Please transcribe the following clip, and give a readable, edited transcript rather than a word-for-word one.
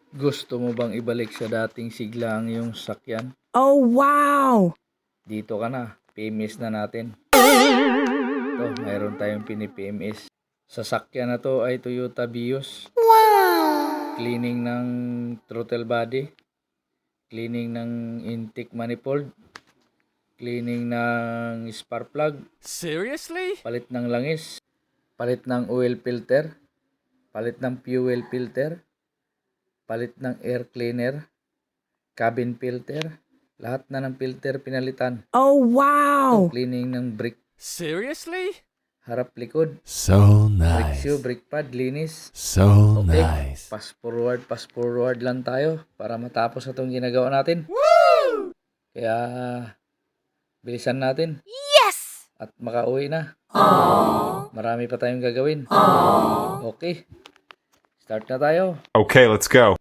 Gusto mo bang ibalik sa dating sigla ang iyong sasakyan? Oh, wow! Dito ka na, PMS na natin. Ito, mayroon tayong pini-PMS. Sasakyan na to ay Toyota Vios. Wow! Cleaning ng throttle body, cleaning ng intake manifold, cleaning ng spark plug, Seriously? palit ng langis, palit ng oil filter, palit ng fuel filter, palit ng air cleaner, cabin filter, lahat na ng filter pinalitan. Oh, wow! Cleaning ng brake, Seriously? harap likod, So brake shoe, nice. brake pad, linis. So Okay, nice. pass forward lang tayo para matapos na itong ginagawa natin. Woo! Kaya, bilisan natin Yes! at makauwi na. Aww. Marami pa tayong gagawin. Aww. Okay, start na tayo. Okay, let's go.